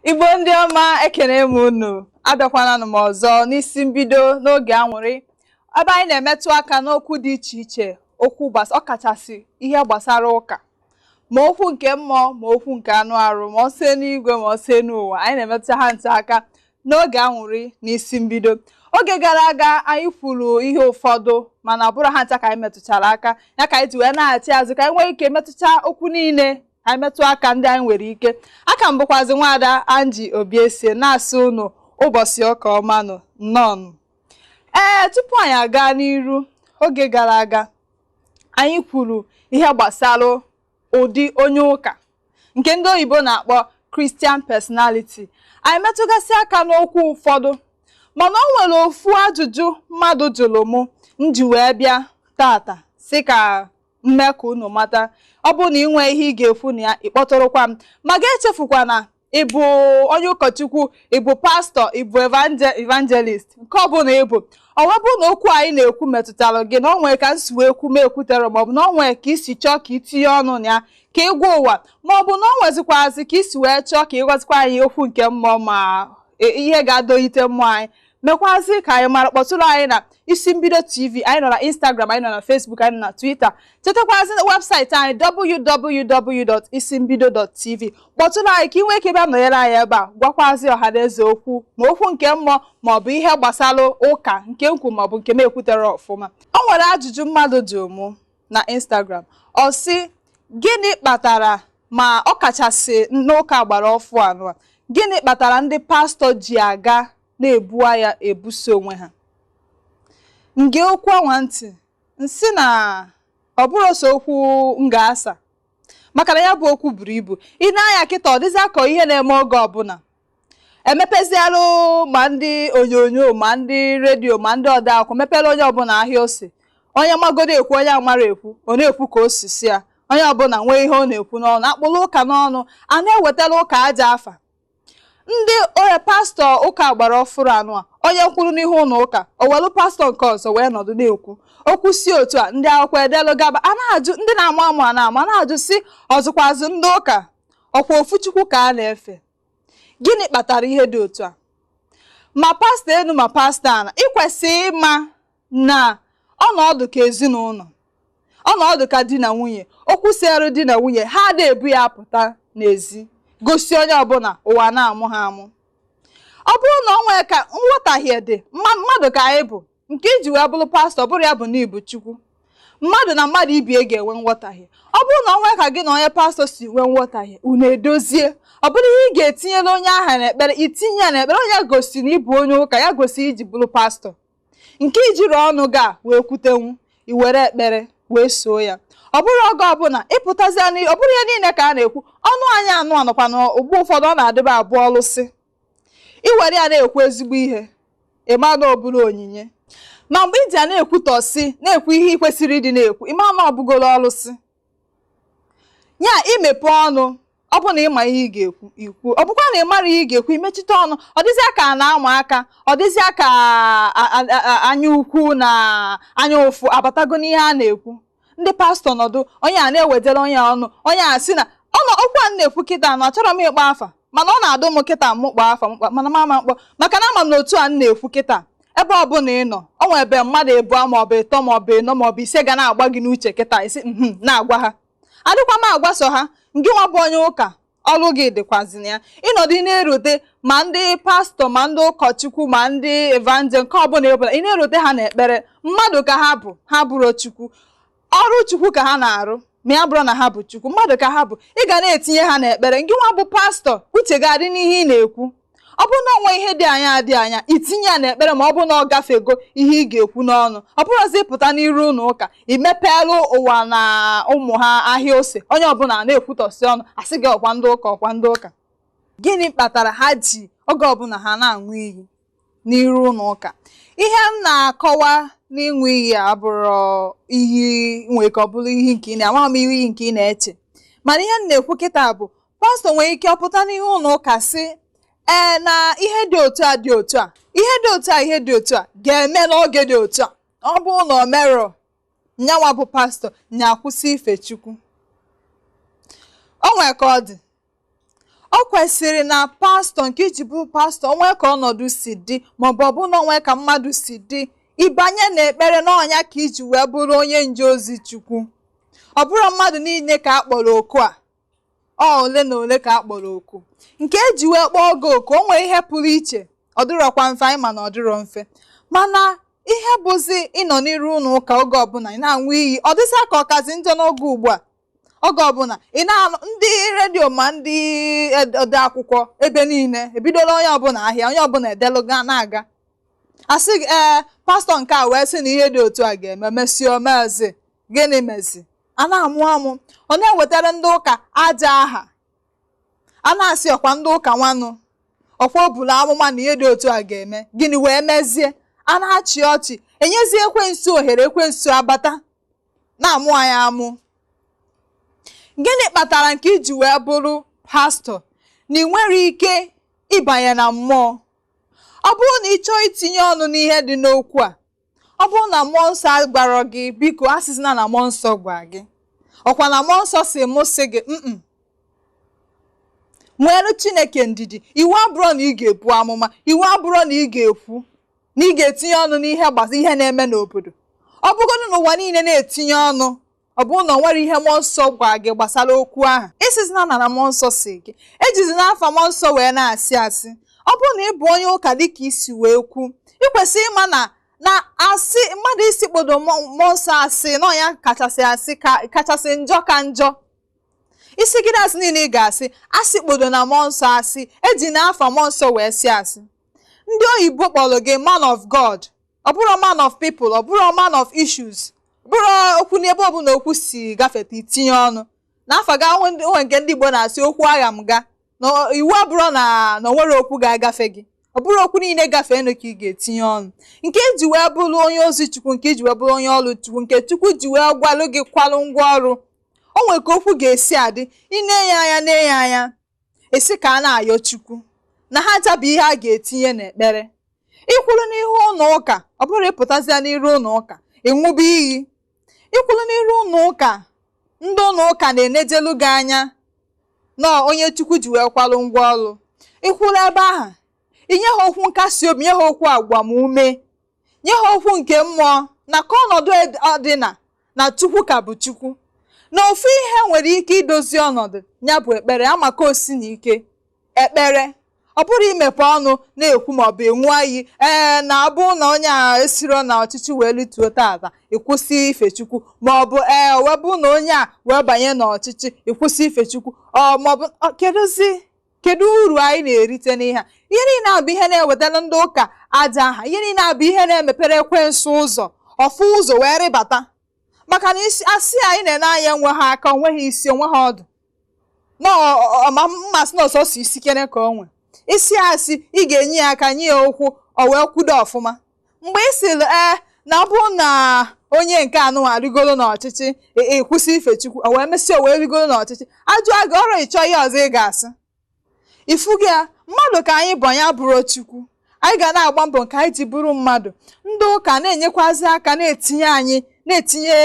Igbo ndị ọma ekene m unu abịakwana m ọzọ n'isi mbido n'oge anwụrị ebe anyị na-emetụ aka n'okwu dị iche iche ọkachasị ihe gbasara ụka ma okwu nke mmụọ ma okwu nke anụ arụ ma ọsọ n'igwe ma ọsọ n'ụwa anyị na-emetụ ha ntị aka n'oge anwụrị n'isi mbido. Oge gara aga anyị kwuru ihe ụfọdụ mana ọ bụrụ ha ncha ka anyị metụchara aka ya ka anyị ji wee na-achị azụ ka anyị nwee ike metụcha okwu niile anyị metụ aka ndị anyị nwere ike. Aka m bụkwazi nwaada Angie Obiesie na-asị unu ụbọchị ọka ọma nọ nnọọ. Tupu anyị aga n'iru, oge gara aga anyị kwuru ihe gbasara ụdị onye ụka nke ndị oyibo na-akpọ Christian personality. Anyị metụgasị aka n'okwu ụfọdụ mana o nwere ofu ajụjụ mmadụ jụrụ m ji wee bịa tata sị ka mme ka unu mata ọ bụ na ị nwee ihe ị ga-ekwu na ya ịkpọtụrụkwa m ma ga-echefukwa na ịbụ onye ụkọchukwu, ịbụ pastọ, ịbụ evangelist, nke ọ bụla ịbụ ọ webụ na okwu anyị na-ekwu metụtara gị na ọ nwere ka nsi wee kwu ma ekwutere maọbụ na ọ nwere ka isi chọọ ka itinye ọnụ na ya ka ịgwa ụwa maọbụ na ọ nwezikwazi ka isi wee chọọ ka ịghọzikwa anyị okwu nke mmụọ ma ihe ga-adoghite mmụọ anyị mekwazi ka anyị mara. Kpọtụrụ anyị na Isi Mbido TV, anyị nọ na Instagram, anyị nọ na Facebook, anyị nọ na Twitter. Chetakwazi webụsaịtị anyị www.isimbido.tv. Kpọtụrụ anyị ka ị nwee ike bịa nọnyere anyị ebe a gwakwazi ọhaneze okwu ma okwu nke mmụọ maọbụ ihe gbasara ụka nke nkwu maọbụ nke m ekwutere ọfụma. O nwere ajụjụ mmadụ jụ mụ na Instagram, ọ sị gịnị kpatara ma ọ kachasị n'ụka gbara ọfụ anụ gịnị kpatara ndị pastọ ji aga na-ebuwa ya ebuso onwe ha? Nge okwu ọnwa ntị nsị na ọ bụrụ so okwu m ga-asa maka na ya bụ okwu buru ibu. Ị na-anya kịta ọ dịzị akọ ihe na-eme oge ọbụla emepezialụ ma ndị onyonyo ma ndị redio ma ndị ọda akwụkwọ mepere onye ọbụla ahịa ose, onye magodo ekwu onye amara ekwu ọ na-ekwu ka o si si ya, onye ọbụla nwee ihe ọ na-ekwu n'ọnụ, akpụrụ ụka n'ọnụ, a na-ewetara ụka aja afa. Ndị onye pastọ ụka gbara ọfụrụ anụ onye kwuru n'ihu ụlọ ụka o welu pastọ nke ọzọ wee nọdụ na-ekwu okwu si otu a ndị akwụkwọ edelu gaba a na-ajụ ndị na-ama amụ a na-ama na-ajụ si ọzụkwazụ ndị ụka ọkwa ofu Chukwu ka a na-efe. Gịnị kpatara ihe dị otu a? Ma pastọ enu ma pastọ ana ikwesịrị ịma na ọnọdụ ka ezinụlọ, ọnọdụ ka di na nwunye, okwu siere di na nwunye ha na-ebu ya apụta n'ezi gosi onye ọbụla ụwa na-amụ ha amụ. Ọ bụrụ na ọ nwee ka nghọtahie dị mmadụ ka anyị bụ nke iji wee bụrụ pastọ bụrụ ya bụ na ịbụ Chukwu, mmadụ na mmadụ ibie ga-enwe nghọtahie. Ọ bụrụ na ọ nwee ka gị na onye pastọ si nwee nghọtahie unu edozie, ọ bụrụ ihe ị ga-etinyere onye aha n'ekpere itinye ya n'ekpere. Onye gosi na ịbụ onye ụka ya gosi iji bụrụ pastọ nke ijiri ọnụ ga wee kwutenwu iwere ekpere wee soo ya. Ọ bụrụ oge ọbụla ịpụtazi ọ bụrụ ihe niile ka a na-ekwu ọnụ anyị anụkwa na ugbo ụfọdụ ọ na-adịba abụọ ọlụsị iwere ya na-ekwu ezigbo ihe ịma na ọ bụrụ onyinye, ma mgbe iji ya na-ekwutọsi na-ekwu ihe ị kwesịrị ịdị na-ekwu ịma na ọ bụgoro ọlụsị ya. Imepe ọnụ ọ bụ na ịma ihe ị ga-ekwu ikwu, ọ bụkwa na ị mara ihe ị ga-ekwu imechite ọnụ. Ọ dịzịa ka a na-ama aka, ọ dịzịa ka anya ukwu na anya ụfụ abatago n'ihe a na-ekwu. Ndị pastọ nọdụ onye a na-ewedere onye ọnụ, onye a sị na okwu a na-ekwu kịta na achọrọ m ịkpọ afa mana ọ na-adụ m kịta m kpọọ afa mana mama mkpọ maka na ama m na otu a na-ekwu kịta ebe ọbụla ị nọ o nwere ebe mmadụ ebu maọbụ ịtọ maọbụ ịnọ maọbụ ise ga na-agba gị n'uche kịta isi na-agwa ha. Adịkwa m agwaso ha ngị nwa bụ onye ụka ọrụ gị dịkwazị na ya ịnọdụ na-erote ma ndị pastọ ma ndị ụkọchukwu ma ndị evangelist nke ọbụla ịbụla ị na-erote ha n'ekpere. Mmadụ ka ha bụ, ha bụrụ Chukwu, ọrụ Chukwu ka ha na-arụ ma ya bụrụ na ha bụ Chukwu. Mmadụ ka ha bụ, ị ga na-etinye ha n'ekpere. Ngị nwa bụ pastọ uche ga-adị n'ihe ị na-ekwu. Ọ bụrụ na onwe ihe dị anya itinye ya n'ekpere ma ọ bụrụ na ọ gafego ihe ị ga-ekwu n'ọnụ. Ọ bụrụzi ịpụta n'iru ụlọ ụka imepeelụ ụwa na ụmụ ha ahịa ose onye ọbụla na-ekwutọsi ọnụ asị gị ọkwa ndị ụka ọkwa ndị ụka. Gịnị kpatara ha ji oge ọbụla ha na-aṅụ iyi n'iru ụlọ ụka? Ihe m na-akọwa n'ịṅụ iyi a bụrụ iyi nwere ka ọ bụrụ ihe nke ị na-ama m iyi nke ị na-eche, mana ihe m na-ekwu kịta bụ pastọ nwere ike ọpụta n'ihu ụlọ ụka sị na ihe dị otu a dị otu a ihe dị otu a ihe dị otu a ga-eme n'oge dị otu a. Ọ bụrụ na o merọ nyanwa bụ pastọ nya akwụsị ife Chukwu. O nwere ka ọ dị ọ kwesịrị na pastọ nke iji bụrụ pastọ onwe ka ọnọdụ si dị maọbụ ọ bụ na onwe ka mmadụ si dị ịbanye n'ekpere n'ọnya ka iji wee bụrụ onye nje ozi Chukwu. Ọ bụrụ mmadụ niile ka a kpọrọ oku a, ọ ole na ole ka a kpọrọ oku nke eji wee kpọọ oge oku. O nwere ihe pụrụ iche, ọ dịrọkwa mfe, anyị ma na ọ dịrọ mfe, mana ihe bụzi ịnọ n'iru ụlọ ụka oge ọbụla ị na-aṅụ iyi, ọ dịsa ka ọkazi njọ n'oge ugbu a. Oge ọbụla ị na-anụ ndị redio ma ndị ode akwụkwọ ebe niile ebidola onye ọbụla ahịa, onye ọbụla edeluga na-aga asị pastọ nke a wee sị na ihe dị otu a ga-eme, mesịa omezi gịnị mezi, a na-amụ amụ, ọ na-ewetara ndị ụka aja aha, a na-asị ọkwa ndị ụka nwanụ, ọkwa obula amụma na ihe dị otu a ga-eme, gịnị wee mezie, a na-achị ọchị, enyezie ekwensu ohere, ekwensu abata na-amụ anyị amụ. Gịnị kpatara nke iji wee bụrụ pastọ na ị nwere ike ịbanye na mmụọ? Ọ bụrụ na ị chọọ itinye ọnụ n'ihe dị n'okwu a, ọ bụrụ na mmụọ nsọ gbara gị, biko asịzina na mmụọ nsọ gwa gị, ọkwa na mmụọ nsọ si mụ sị gị nwere Chineke ndidi. Iwu abụrụ na ị ga-ebu amụma, iwu abụrụ na ị ga-ekwu na ị ga-etinye ọnụ n'ihe gbasara ihe na-eme n'obodo. Ọ bụgodị n'ụwa niile na-etinye ọnụ, ọ bụrụ na ọ nwere ihe mmụọ nsọ gwa gị gbasara okwu ahụ, isizina na mmụọ nsọ si gị, ejizi n'afa mmụọ nsọ wee na-asị asị. Ọ bụrụ na ị bụ onye ụka dịka isi wee kwu, ị kwesịrị ịma na asị mmadụ isi kpodo mmụọ nsọ asị na ọnya kachasị asị kachasị njọ ka njọ. Isi gị asị niile ị ga-asị asị kpodo na mmụọ nsọ asị, eji n'afa mmụọ nsọ wee sị asị. Ndị oyibo kpọrọ gị man of God, ọ bụrụ man of people, ọ bụrụ man of issues, bụrụ okwu n'ebe ọbụla okwu si gafeta itinye ọnụ. N'afọ ga onwe nke ndị Igbo na-asị okwu agha m ga, na iwu abụrụ na onwere okwu ga-agafe gị, ọ bụrụ okwu niile gafee nụ ka ị ga-etinye ọnụ. Nke iji wee bụrụ onye ozi Chukwu, nke iji wee bụrụ onye ọrụ Chukwu, nke Chukwu ji wee gwalụ gị kwalụ ngwa ọrụ, o nwere ka okwu ga-esi adị, ị na-enye anya esi ka a na-ayọ Chukwu na ha chabụ ihe a ga-etinye n'ekpere. Ikwuru n'ihu ụlọ ụka, ọ bụrụ ịpụtazịa n'iru ụlọ ụka ịṅụba iyi. Ikwuru n'iru ụlọ ụka, ndị ụlọ ụka na-enejelu gị anya na onye Chukwu ji wee kwalụ ngwa ọrụ. Ikwuru ebe ahụ, inye ha okwu nkasi obi, nye ha okwu agbamume, nye ha okwu nke mmụọ, na ka ọnọdụ ọdịna na Chukwu ka bụ Chukwu, na ofu ihe nwere ike idozi ọnọdụ ya bụ ekpere. Amaka osi na ike ekpere, ọ bụrụ imepe ọnụ na-ekwu maọbụ enwu iyi na abụ na onye a esiro na ọchịchị wee lituo tata ịkwụsị ife Chukwu, maọbụ webụ na onye a wee banye n'ọchịchị ịkwụsị ife Chukwu, maọbụ kedu uru anyị na-erite n'ihe a? Ihe niile abụ ihe na-ewetara ndị ụka aja aha, ihe niile abụ ihe na-emepere ekwensu ụzọ, ọfụ ụzọ wee rịbata. Maka na asị anyị na-ene anya enwe ha aka, onweghị isi, onwe ha ọdụ, ma mmasị na ọsọsọ isi kene ka o nwe isi asị, ị ga-enye ya aka, nye ya okwu, ọ wee kwudo ọfụma. Mgbe ị sịrị na ọ bụrụ na onye nke anụnwa rigoro n'ọchịchị ịkwụsị ife Chukwu, o wee mesịa o wee rigoro n'ọchịchị, ajụọ gị ọrụ ịchọ ihe ọzọ ị ga-asị. Ifu gị ya mmadụ ka anyị bụ, anyị bụrụ Chukwu, anyị ga na-agba mbọ nke anyị ji bụrụ mmadụ. Ndị ụka na-enyekwazi aka na-etinye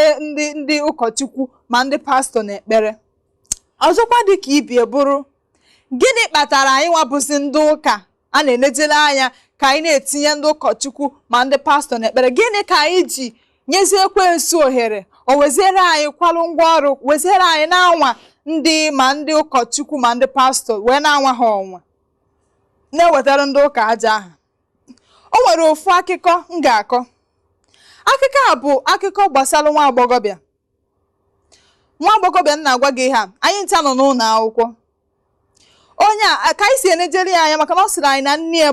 ndị ụkọchukwu ma ndị pastọ n'ekpere. Ọzọkwa dị ka ibie bụrụ, gịnị kpatara anyị nwabụzi ndị ụka a na-enejele anya ka anyị na-etinye ndị ụkọchukwu ma ndị pastọ n'ekpere? Gịnị ka anyị ji nyezi ekwensu ohere o weziere anyị kwalụ ngwa ọrụ, weziere anyị na-anwa ndị ụkọchukwu ma ndị pastọ wee na-anwa ha ọnwa, na-ewetara ndị ụka aja aha? O nwere ofu akụkọ m ga-akọ. Akụkọ a bụ akụkọ gbasara nwa agbọghọbịa m na-agwa gị ihe a. Anyị ncha nọ n'ụlọ akwụkwọ. Onye a ka anyị si enejere ya anya maka na ọ sịrị anyị na nne ya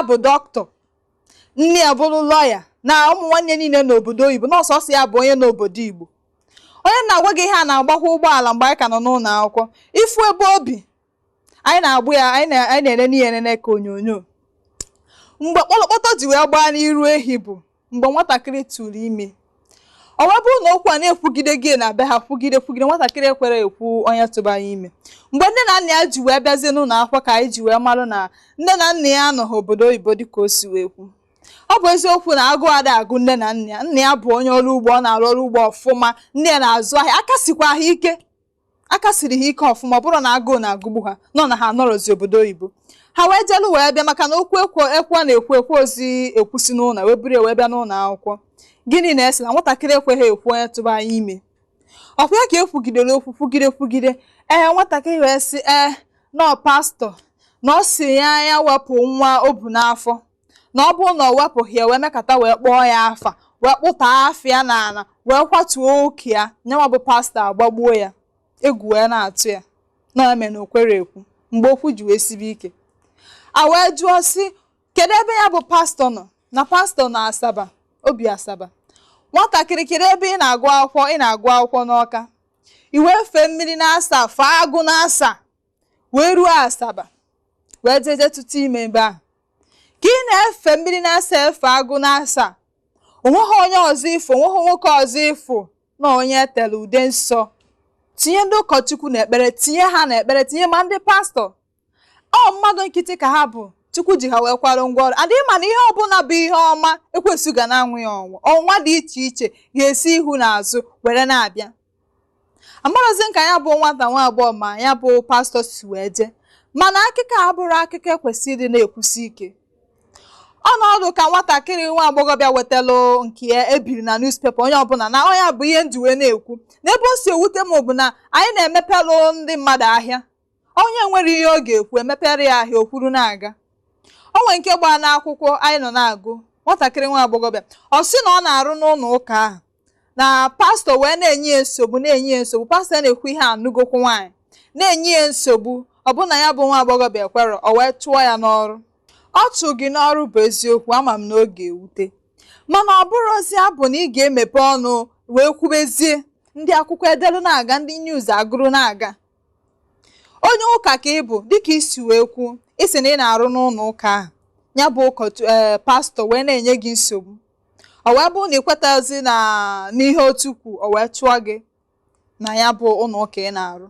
bụ dọkịta, nne ya bụrụ lọya, na ụmụ nwanne niile n'obodo oyibo, na ọsọsọ ya bụ onye n'obodo Igbo. Onye na-agwa gị ihe a na-agbakwa ụgbọala mgbe anyị ka nọ n'ụlọ akwụkwọ. Ifu ebe obi anyị na-agbụ ya, anyị na-ere n'ihe enene ka onyonyo. Mgbe kpọlọkpọtọ ji wee gbaa n'iru ehi bụ mgbe nwatakịrị tụrụ ime. Ọ wee bụrụ na okwu a na-ekwugide gị na be ha, kwugide nwatakịrị ekwere ekwu onye tụbara ime. Mgbe nne na nna ya ji wee bịazie n'ụlọ akwụkwọ ka anyị ji wee marụ na nne na nna ya anọghị obodo oyibo dịka o si wee kwu. Ọ bụ eziokwu na agụụ ada agụ nne na nna ya. Nna ya bụ onye ọrụ ugbo, ọ na-arụ ọrụ ugbo ọfụma, nne ya na-azụ ahịa, aka sikwa ha ike, aka siri ha ike ọfụma, ọ bụrụ na agụụ na-agụgbu ha nọ na ha nọrọzi obodo oyibo. Ha wee jelu wee bịa maka na okwu ekwu a na-ekwu ozi ekwusi n'ụlọ wee buru wee bịa n'ụlọ akwụkwọ. Gịnị na-esi na nwatakịrị ekweghị ekwu onye tụba anyị ime. Ọkwa ya ka ekwugidere okwu kwugide nwatakịrị wee sị nọ pastọ na ọ si ya wepụ nwa o bu n'afọ, na ọ bụrụ na ọ wepụghị ya wee mekata wee kpọọ ya afa wee kpụta afịa n'ala wee kwatuo oke ya, nyanwa bụ pastọ agbagbuo ya. Egwu wee na-atụ ya na eme na okwere ekwu mgbe okwu ji wee sibe ike. A wee jụọ sị kedu ebe ya bụ pastọ nọ? Na pastọ na Asaba, obi Asaba. Nwatakịrị kedu ebe ị na-agụ akwụkwọ? Ị na-agụ akwụkwọ n'Ọka. I wee fee mmiri n'Asa, faa agụ n'Asa wee ruo Asaba wee jeje tụta ime ebe ahụ. Ka ị na-efe mmiri n'Asa efe agụ n'Asa, onweghị onye ọzọ ifo, onweghị nwoke ọzọ ifo na onye tere ude nsọ. Tinye ndị ụkọchukwu n'ekpere, tinye ha n'ekpere, tinye ma ndị pastọ. Ọ mmadụ nkịtị ka ha bụ, Chukwu ji ha wee kwarụ ngwa ọrụ. Adịghị ma na ihe ọbụla bụ ihe ọma ekwensu ga na-anwụ ya ọnwụ. Ọnwa dị iche iche ga-esi ihu na azụ were na-abịa. Amarozi nka ya bụ nwata nwa agbọghọ ma ya bụ pastọ si wee je, mana akụkọ a bụrụ akụkọ ekwesịrị ịdị na-ekwusi ike. Ọnọdụ ka nwatakịrị nwa agbọghọbịa wetalụ nke ya ebiri na newspaper onye ọbụla na ọ ya bụ ihe nji wee na-ekwu. N'ebe o si ewute m bụ na anyị na-emepelụ ndị mmadụ ahịa. Onye nwere ihe ọ ga-ekwu emepere ya ahịa okwuru na-aga. O nwere nke gbaa n'akwụkwọ anyị nọ na-agụ, nwatakịrị nwa agbọghọbịa ọ sị na ọ na-arụ n'ụlọ ụka ahụ na pastọ wee na-enye ya nsogbu. Pastọ na-ekwu ihe anụgokwu nwaanyị na-enye ya nsogbu. Ọ bụ na ya bụ nwa agbọghọbịa kwere, o wee chụọ ya n'ọrụ. Ọ chụ gị n'ọrụ bụ eziokwu, ama m na ọ ga-ewute, mana ọ bụrụ ozi abụ na ị ga-emepe ọnụ wee kwubezie ndị akwụkwọ edelu na-aga, ndị news agụrụ na-aga. Onye ụka ka ị bụ, dịka isi wee kwu isi na ị na-arụ n'ụlọ ụka ahụ, ya bụ pastọ wee na-enye gị nsogbu. O wee bụ na ikwetazi na n'ihe otu kwu, o wee chụọ gị na ya bụ ụlọ ụka ị na-arụ.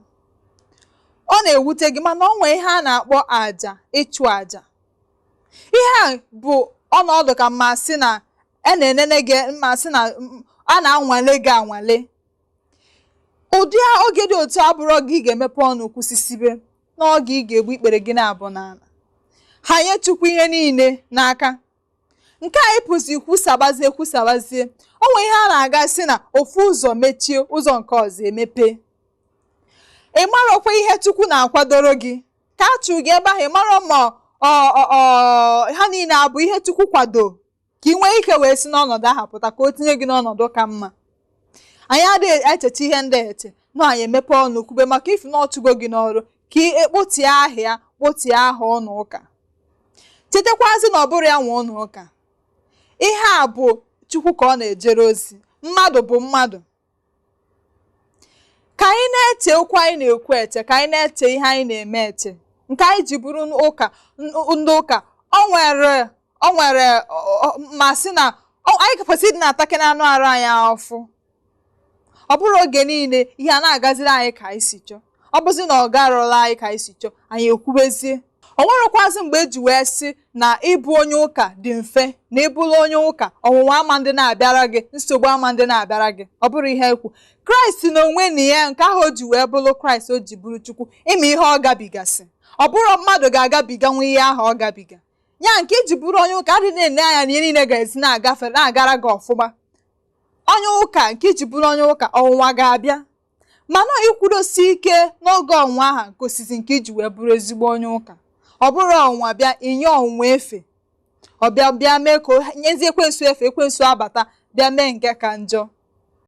Ọ na-ewute gị, mana ọ nwee ihe a na-akpọ àjà, ịchụ àjà. Ihe a bụ ọnọdụ ka mmasị na na-enene gị, mmasị na a na-anwale gị anwale. Ụdị oge dị otu abụrụ oge ị ga-emepe ọnụ kwụsịsibe n'oge ị ga-egbu ikpere gị na-abụ n'ala. Ha nye Chukwu ihe niile n'aka. Nke a ịpụzi kwusabazie. O nwere ihe a na-aga si na ofu ụzọ mechie, ụzọ nke ọzọ emepe. Ị marọkwa ihe Chukwu na-akwadoro gị ka a chụ gị ebe ahụ. Ị marọ ma ha niile abụ ihe Chukwu kwado ka ị nwee ike wee si n'ọnọdụ ahụ pụta, ka o tinye gị n'ọnọdụ ka mma. Anyị adịghị echecha ihe ndị eche na anyị emepe ọnụ kwube maka ifu na ọchụgo gị n'ọrụ ka ekpotie aha ya, kpotie aha ụlọ ụka. Chetakwazi na ọ bụrụ ya nwe ụlọ ụka. Ihe a bụ Chukwu ka ọ na-ejere ozi, mmadụ bụ mmadụ. Ka anyị na-eche okwu anyị na-ekwu eche, ka anyị na-eche ihe anyị na-eme eche. Nke anyị ji bụrụ ndị ụka, o nwere masị na anyị kwesịrị ịdị na-atake na anụ arụ anyị ọfụ. Ọ bụrụ oge niile ihe a na-agaziri anyị ka anyị si chọọ. Ọ bụzi na ọ garụla anyị ka anyị si chọọ, anyị ekwubezie. O nwerekwazi mgbe eji wee sị na ịbụ onye ụka dị mfe, na ịbụrụ onye ụka ọnwụnwa ama ndị na-abịara gị, nsogbu ama ndị na-abịara gị. Ọ bụrụ ihe ekwu. Kraịst na onwe na ya, nke ahụ o ji wee bụrụ Kraịst, o ji bụrụ Chukwu, ime ihe ọ gabigasị. Ọ bụrụ mmadụ ga-agabiga nwe ihe ahụ ọ gabiga. Ya nke iji bụrụ onye ụka adịghị na-ene anya na ihe niile ga-esi na-agafe na-agara gị ọfụma. Onye ụka nke iji bụrụ onye ụka, ọnwụnwa ga-abịa, mana ikwudosi ike n'oge ọnwụnwa ahụ gosizi nke iji wee bụrụ ezigbo onye ụka. Ọ bụrụ ọnwụnwa bịa inye ọnwụnwa efe, ọ bịa mee ka nyezie ekwensu efe, ekwensu abata bịa mee nke ka njọ.